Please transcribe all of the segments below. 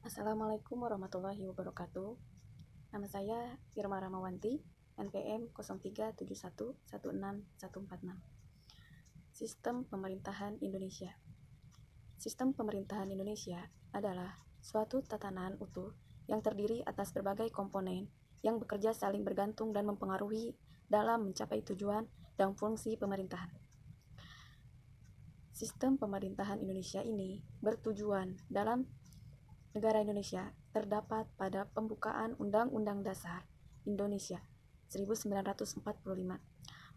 Assalamualaikum warahmatullahi wabarakatuh. Nama saya Irma Ramawanti, NPM 0371161146. Sistem Pemerintahan Indonesia. Sistem pemerintahan Indonesia adalah suatu tatanan utuh yang terdiri atas berbagai komponen yang bekerja saling bergantung dan mempengaruhi dalam mencapai tujuan dan fungsi pemerintahan. Sistem pemerintahan Indonesia ini bertujuan dalam negara Indonesia terdapat pada pembukaan Undang-Undang Dasar Indonesia 1945,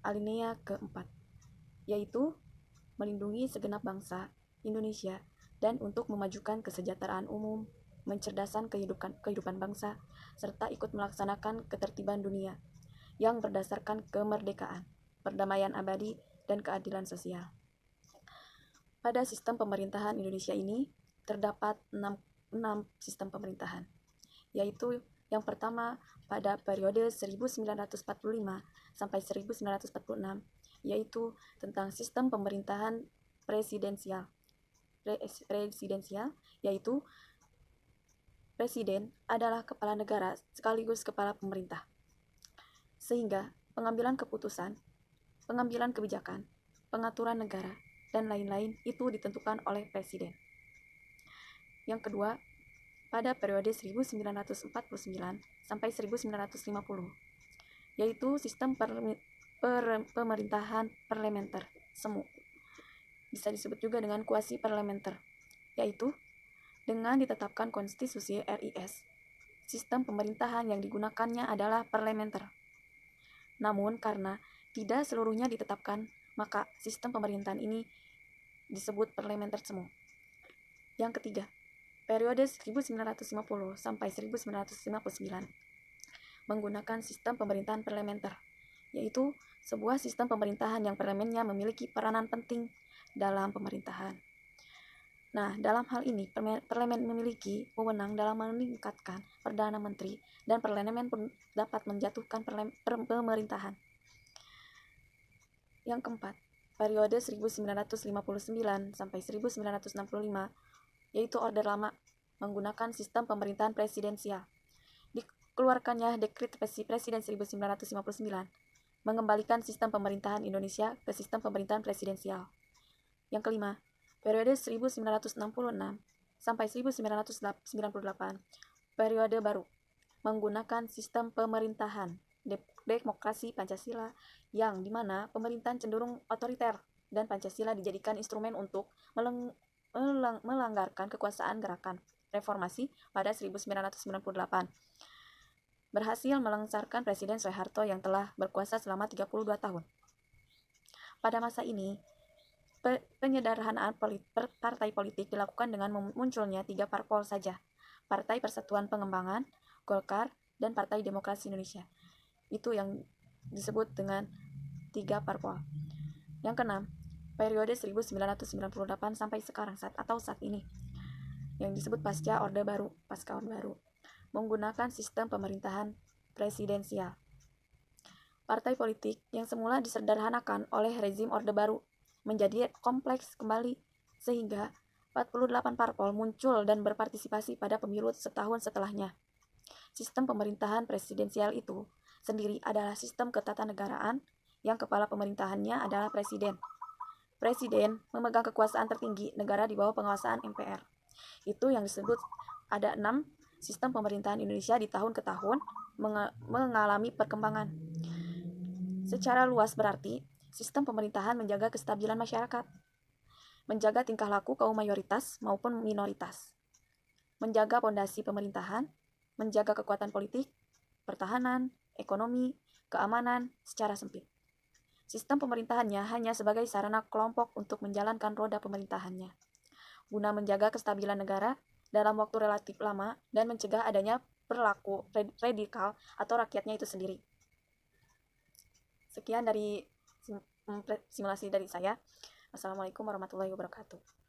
alinea keempat, yaitu melindungi segenap bangsa Indonesia dan untuk memajukan kesejahteraan umum, mencerdaskan kehidupan bangsa, serta ikut melaksanakan ketertiban dunia yang berdasarkan kemerdekaan, perdamaian abadi, dan keadilan sosial. Pada sistem pemerintahan Indonesia ini terdapat 6 sistem pemerintahan, yaitu yang pertama pada periode 1945 sampai 1946, yaitu tentang sistem pemerintahan presidensial, yaitu presiden adalah kepala negara sekaligus kepala pemerintah, sehingga pengambilan keputusan, pengambilan kebijakan, pengaturan negara, dan lain-lain itu ditentukan oleh presiden. Yang kedua, pada periode 1949 sampai 1950, yaitu sistem pemerintahan parlementer semu. Bisa disebut juga dengan kuasi parlementer, yaitu dengan ditetapkan konstitusi RIS, sistem pemerintahan yang digunakannya adalah parlementer. Namun karena tidak seluruhnya ditetapkan, maka sistem pemerintahan ini disebut parlementer semu. Yang ketiga, periode 1950 sampai 1959 menggunakan sistem pemerintahan parlementer, yaitu sebuah sistem pemerintahan yang parlemennya memiliki peranan penting dalam pemerintahan. Nah, dalam hal ini, parlemen memiliki wewenang dalam meningkatkan Perdana Menteri, dan parlemen pun dapat menjatuhkan pemerintahan. Yang keempat, periode 1959 sampai 1965, yaitu Orde Lama, menggunakan sistem pemerintahan presidensial. Dikeluarkannya Dekret Presiden 1959, mengembalikan sistem pemerintahan Indonesia ke sistem pemerintahan presidensial. Yang kelima, periode 1966 sampai 1998, periode baru, menggunakan sistem pemerintahan demokrasi Pancasila, yang dimana pemerintahan cenderung otoriter dan Pancasila dijadikan instrumen untuk melanggarkan kekuasaan gerakan reformasi pada 1998. Berhasil melengsarkan Presiden Soeharto yang telah berkuasa selama 32 tahun. Pada masa ini, penyederhanaan partai politik dilakukan dengan munculnya 3 parpol saja: Partai Persatuan Pengembangan, Golkar, dan Partai Demokrasi Indonesia. Itu yang disebut dengan 3 parpol. Yang keenam, periode 1998 sampai sekarang saat ini, yang disebut pasca Orde Baru, menggunakan sistem pemerintahan presidensial. Partai politik yang semula disederhanakan oleh rezim Orde Baru menjadi kompleks kembali, sehingga 48 parpol muncul dan berpartisipasi pada pemilu setahun setelahnya. Sistem pemerintahan presidensial itu sendiri adalah sistem ketatanegaraan yang kepala pemerintahannya adalah presiden. Presiden memegang kekuasaan tertinggi negara di bawah penguasaan MPR. Itu yang disebut ada 6 sistem pemerintahan Indonesia di tahun ke tahun mengalami perkembangan. Secara luas berarti, sistem pemerintahan menjaga kestabilan masyarakat, menjaga tingkah laku kaum mayoritas maupun minoritas, menjaga pondasi pemerintahan, menjaga kekuatan politik, pertahanan, ekonomi, keamanan secara sempit. Sistem pemerintahannya hanya sebagai sarana kelompok untuk menjalankan roda pemerintahannya, guna menjaga kestabilan negara dalam waktu relatif lama dan mencegah adanya perilaku radikal atau rakyatnya itu sendiri. Sekian dari simulasi dari saya. Wassalamualaikum warahmatullahi wabarakatuh.